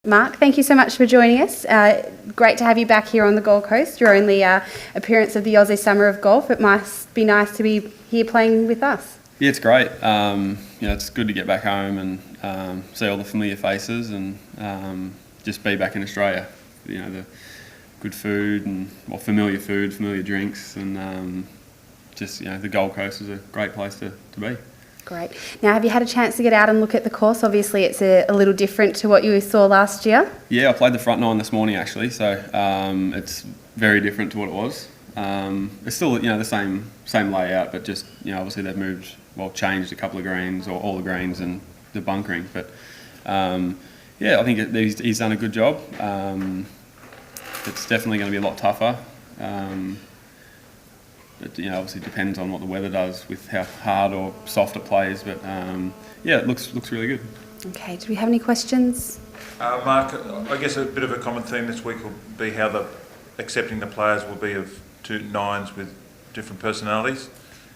Marc, thank you so much for joining us. Great to have you back here on the Gold Coast. Your only appearance of the Aussie Summer of Golf. It must be nice to be here playing with us. Yeah, it's great. It's good to get back home and see all the familiar faces and just be back in Australia. The good food and familiar food, familiar drinks, and the Gold Coast is a great place to be. Great. Now, have you had a chance to get out and look at the course? Obviously, it's a little different to what you saw last year. Yeah, I played the front nine this morning actually, so it's very different to what it was. It's still the same layout, but just obviously they've changed a couple of greens or all the greens and the bunkering. But I think he's done a good job. It's definitely going to be a lot tougher. But obviously depends on what the weather does with how hard or soft it plays. But it looks really good. Okay. Do we have any questions? Marc, I guess a bit of a common theme this week will be how accepting the players will be of two nines with different personalities.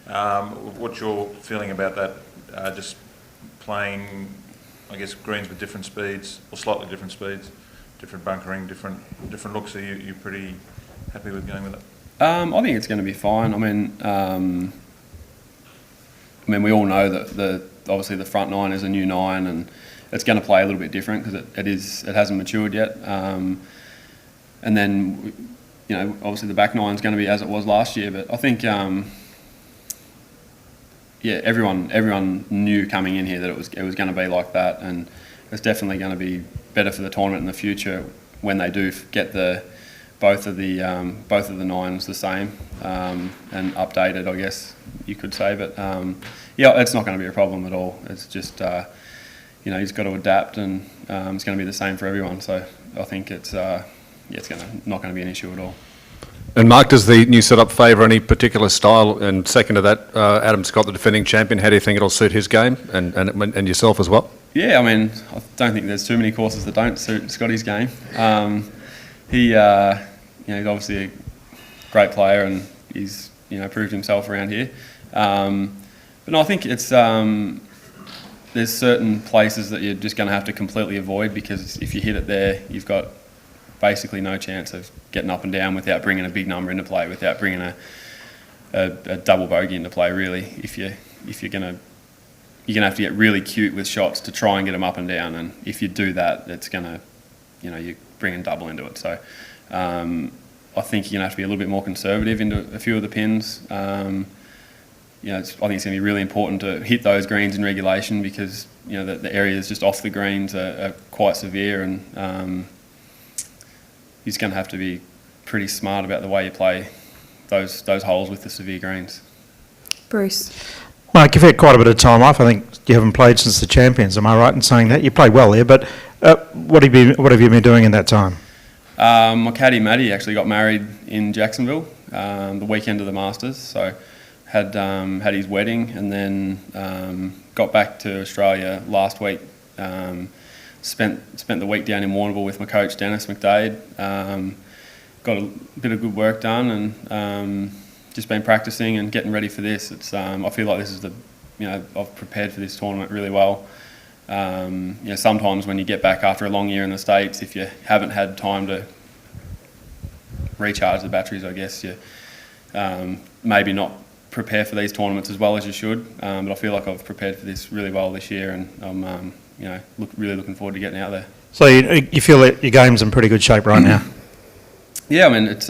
What's your feeling about that? Just playing, I guess, greens with different speeds or slightly different speeds, different bunkering, different looks. Are you pretty happy with going with it? I think it's going to be fine. We all know that obviously the front nine is a new nine, and it's going to play a little bit different because it hasn't matured yet. And then obviously the back nine is going to be as it was last year. But I think everyone knew coming in here that it was going to be like that, and it's definitely going to be better for the tournament in the future when they do get both of the nines the same and updated, I guess you could say. But it's not going to be a problem at all. It's just he's got to adapt, and it's going to be the same for everyone. So I think it's not going to be an issue at all. And Marc, does the new setup favour any particular style? And second to that, Adam Scott, the defending champion, how do you think it'll suit his game and yourself as well? Yeah, I don't think there's too many courses that don't suit Scotty's game. He's obviously a great player, and he's proved himself around here. But no, I think it's there's certain places that you're just going to have to completely avoid, because if you hit it there, you've got basically no chance of getting up and down without bringing a big number into play, without bringing a double bogey into play. Really, if you're gonna have to get really cute with shots to try and get them up and down, and if you do that, it's gonna you're bringing double into it. So I think you're gonna have to be a little bit more conservative into a few of the pins. I think it's going to be really important to hit those greens in regulation, because the areas just off the greens are quite severe, and he's going to have to be pretty smart about the way you play those holes with the severe greens. Bruce. Marc, you've had quite a bit of time off. I think you haven't played since the Champions. Am I right in saying that? You played well there, but what have you been doing in that time? My caddy Matty actually got married in Jacksonville the weekend of the Masters, so had his wedding, and then got back to Australia last week. Spent the week down in Warrnambool with my coach Dennis McDade. Got a bit of good work done, and just been practicing and getting ready for this. It's I feel like this is I've prepared for this tournament really well. Sometimes when you get back after a long year in the States, if you haven't had time to recharge the batteries, I guess you maybe not prepare for these tournaments as well as you should. But I feel like I've prepared for this really well this year, and I'm really looking forward to getting out there. So you feel that your game's in pretty good shape right now? Yeah, it's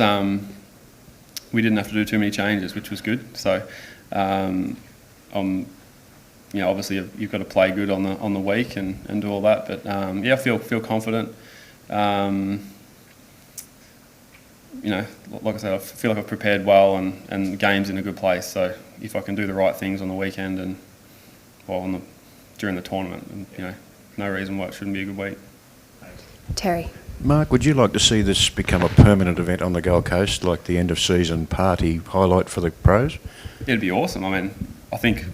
we didn't have to do too many changes, which was good. So obviously you've got to play good on the week and do all that. But I feel confident. Like I said, I feel like I've prepared well, and the game's in a good place. So if I can do the right things on the weekend and during the tournament, no reason why it shouldn't be a good week. Terry. Marc, would you like to see this become a permanent event on the Gold Coast, like the end of season party highlight for the pros? It'd be awesome. I think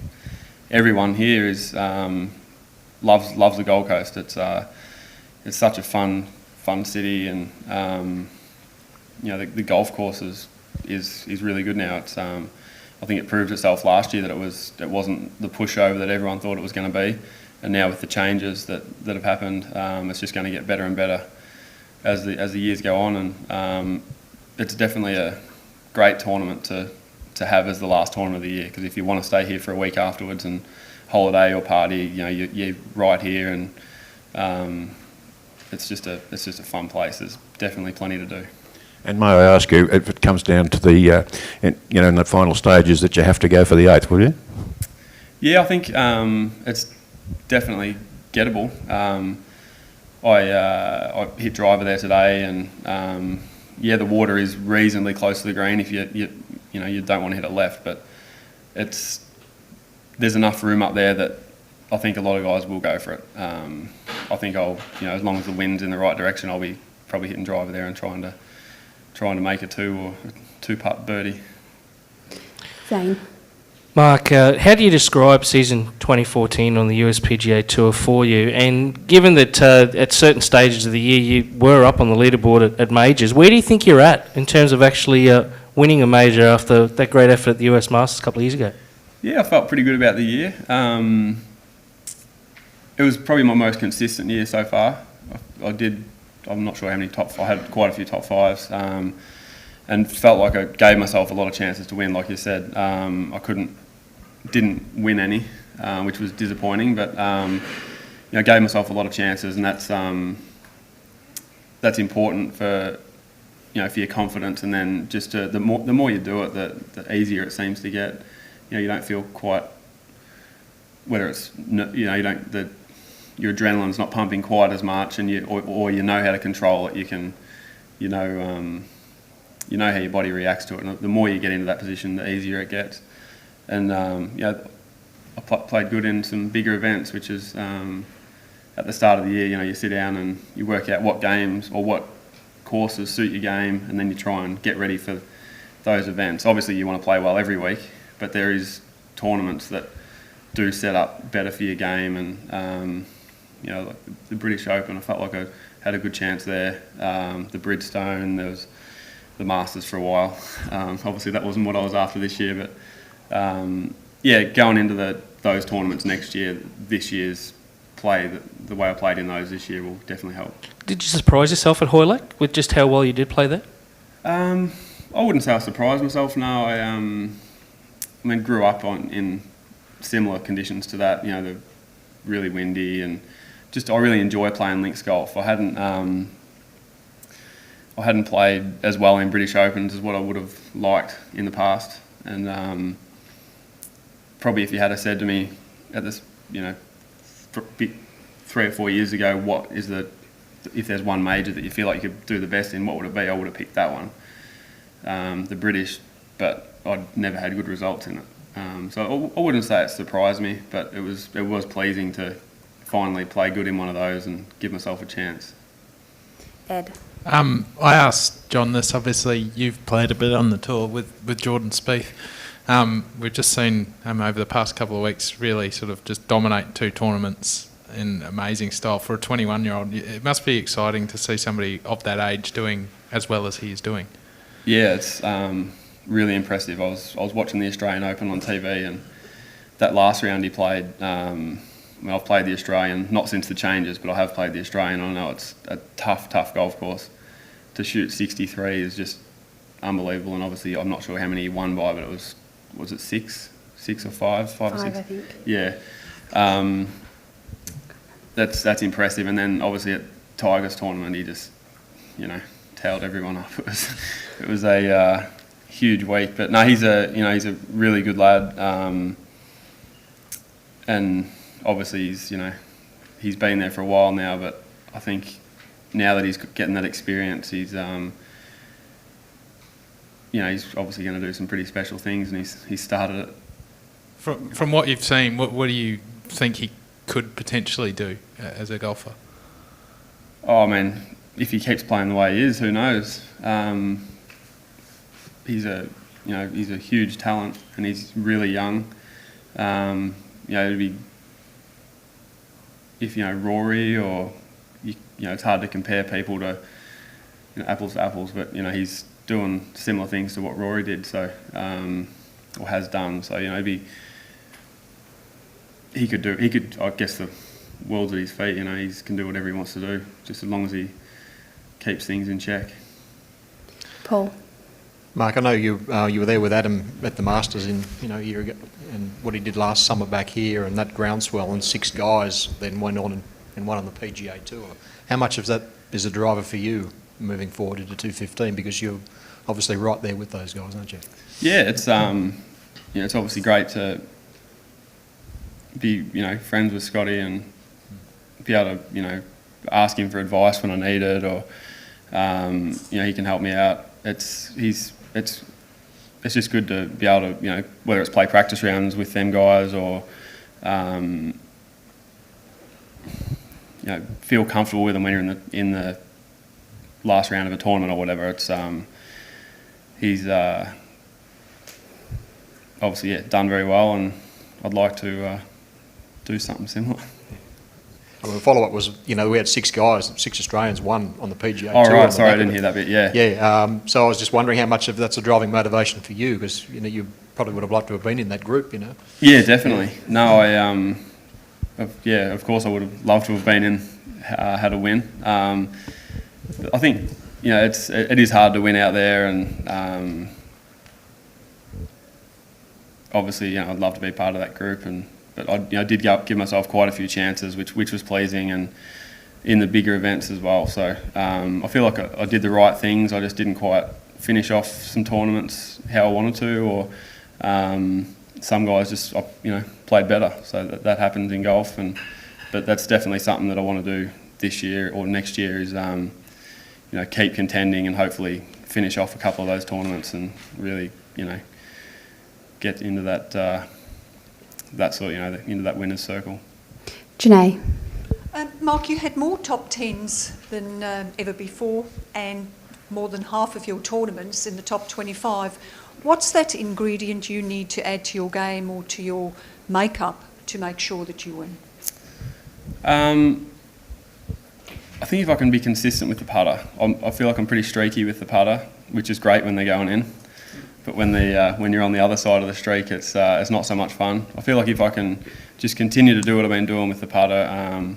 everyone here is loves the Gold Coast. It's such a fun city, and the golf course is really good now. It's I think it proved itself last year that it wasn't the pushover that everyone thought it was going to be. now with the changes that have happened, it's just going to get better and better as the years go on, and it's definitely a great tournament to have as the last tournament of the year, because if you want to stay here for a week afterwards and holiday or party, you're right here, and it's just a fun place. There's definitely plenty to do. And may I ask you, if it comes down to the, in the final stages, that you have to go for the 8th, will you? Yeah, I think it's definitely gettable. I hit driver there today, and the water is reasonably close to the green if you don't want to hit it left, but there's enough room up there that I think a lot of guys will go for it. I think as long as the wind's in the right direction, I'll be probably hitting driver there and trying to make a 2 or 2-putt birdie. Zane. Mark, how do you describe season 2014 on the US PGA Tour for you? And given that at certain stages of the year you were up on the leaderboard at majors, where do you think you're at in terms of actually winning a major after that great effort at the US Masters a couple of years ago? Yeah, I felt pretty good about the year. It was probably my most consistent year so far. I'm not sure how many I had quite a few top 5s, and felt like I gave myself a lot of chances to win. Like you said, didn't win any, which was disappointing, but gave myself a lot of chances, and that's important for your confidence. And then just the more you do it, the easier it seems to get. You don't feel quite, whether it's your adrenaline's not pumping quite as much, and or you know how to control it. You know how your body reacts to it, and the more you get into that position, the easier it gets. And I played good in some bigger events, which is at the start of the year. You sit down and you work out what games or what courses suit your game, and then you try and get ready for those events. Obviously, you want to play well every week, but there is tournaments that do set up better for your game, and like the British Open, I felt like I had a good chance there. The Bridgestone, there was the Masters for a while. Obviously, that wasn't what I was after this year, but going into those tournaments next year, this year's play, the way I played in those this year will definitely help. Did you surprise yourself at Hoylake with just how well you did play there? I wouldn't say I surprised myself, no. I grew up in similar conditions to that. They're really windy, and I really enjoy playing links golf. I hadn't played as well in British Opens as what I would have liked in the past, and probably if you had said to me at this, 3 or 4 years ago, what is if there's one major that you feel like you could do the best in, what would it be? I would have picked that one, the British, but I'd never had good results in it. So I wouldn't say it surprised me, but it was pleasing to finally play good in one of those and give myself a chance. Ed. I asked John this. Obviously, you've played a bit on the tour with Jordan Spieth. We've just seen him over the past couple of weeks really sort of just dominate 2 tournaments in amazing style for a 21-year-old. It must be exciting to see somebody of that age doing as well as he is doing. Yeah, it's really impressive. I was watching the Australian Open on TV, and that last round he played. I've played the Australian, not since the changes, but I have played the Australian. I know it's a tough golf course. To shoot 63 is just unbelievable, and obviously I'm not sure how many he won by, but it was it 6 or 5 or 6? I think. Yeah, that's impressive. And then obviously at Tiger's tournament, he just tailed everyone up. It was a huge week, but no, he's a really good lad, and obviously he's been there for a while now, but I think now that he's getting that experience, he's obviously going to do some pretty special things, and he's started it. From what you've seen, what do you think he could potentially do as a golfer? Oh man, if he keeps playing the way he is, who knows? He's a huge talent, and he's really young. It'd be if Rory or it's hard to compare people to apples to apples, but he's doing similar things to what Rory did, so or has done. So he could. I guess world's at his feet. You know, he can do whatever he wants to do, just as long as he keeps things in check. Paul. Mark, I know you were there with Adam at the Masters a year ago, and what he did last summer back here, and that groundswell, and 6 guys then went on and won on the PGA Tour. How much of that is a driver for you moving forward into 2015? Because you're obviously right there with those guys, aren't you? Yeah, it's it's obviously great to be friends with Scotty and be able to ask him for advice when I need it, or he can help me out. It's just good to be able to whether it's play practice rounds with them guys or feel comfortable with them when you're in the last round of a tournament or whatever. It's he's obviously done very well, and I'd like to do something similar. Well, the follow-up was, we had 6 guys, 6 Australians, won on the PGA Tour. Oh, right, sorry, I didn't hear that bit, yeah. Yeah, so I was just wondering how much of that's a driving motivation for you, because, you probably would have liked to have been in that group, Yeah, definitely. No, of course I would have loved to have been in, had a win. I think, it is hard to win out there, and obviously, I'd love to be part of that group, but I did give myself quite a few chances, which was pleasing, and in the bigger events as well. So I feel like I did the right things. I just didn't quite finish off some tournaments how I wanted to, or some guys just played better. So that happens in golf, but that's definitely something that I want to do this year or next year is keep contending and hopefully finish off a couple of those tournaments and really get into that. Into that winner's circle. Janae. Mark, you had more top 10s than ever before, and more than half of your tournaments in the top 25. What's that ingredient you need to add to your game or to your makeup to make sure that you win? I think if I can be consistent with the putter. I feel like I'm pretty streaky with the putter, which is great when they're going in. But when you're on the other side of the streak, it's not so much fun. I feel like if I can just continue to do what I've been doing with the putter,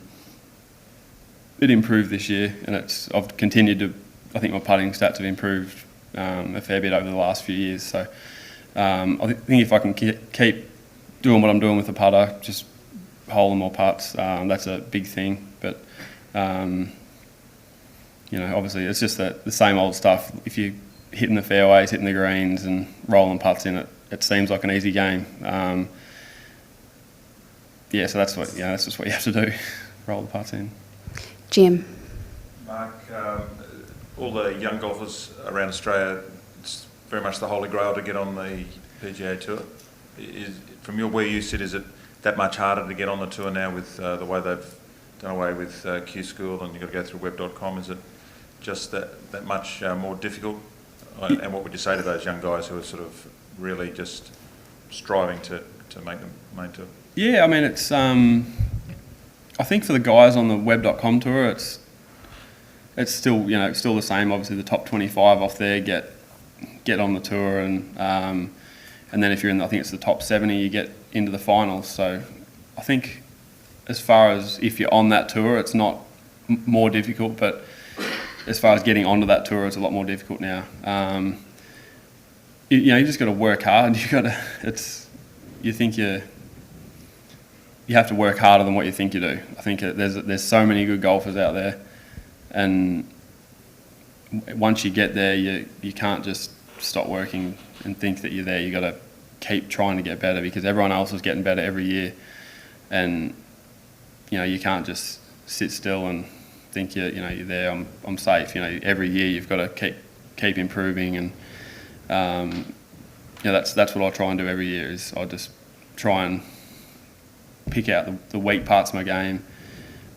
it improved this year, and I've continued to. I think my putting stats have improved a fair bit over the last few years. So I think if I can keep doing what I'm doing with the putter, just holing more putts, that's a big thing. But obviously it's just the same old stuff. If you hitting the fairways, hitting the greens and rolling putts in it seems like an easy game. So that's just what you have to do, roll the putts in. Jim. Mark, all the young golfers around Australia, it's very much the holy grail to get on the PGA Tour. From where you sit, is it that much harder to get on the tour now with the way they've done away with Q School and you've got to go through web.com? Is it just that much more difficult? And what would you say to those young guys who are sort of really just striving to make the main tour? Yeah, I mean, it's. I think for the guys on the web.com tour, it's still still the same. Obviously, the top 25 off there get on the tour, and then if you're in, I think it's the top 70, you get into the finals. So I think as far as if you're on that tour, it's not more difficult, but as far as getting onto that tour, it's a lot more difficult now. You just got to work hard. You have to work harder than what you think you do. I think there's so many good golfers out there, and once you get there, you can't just stop working and think that you're there. You got to keep trying to get better because everyone else is getting better every year, and you can't just sit still and think you're there. I'm safe. Every year you've got to keep improving, and that's what I try and do every year. Is I just try and pick out the weak parts of my game,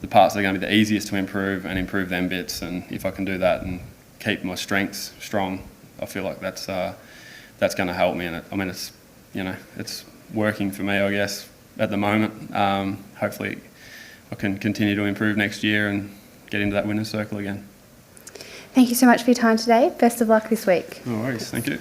the parts that are going to be the easiest to improve, and improve them bits. And if I can do that and keep my strengths strong, I feel like that's going to help me. And it's working for me, I guess, at the moment. Hopefully, I can continue to improve next year and get into that winner's circle again. Thank you so much for your time today. Best of luck this week. No worries. Thank you.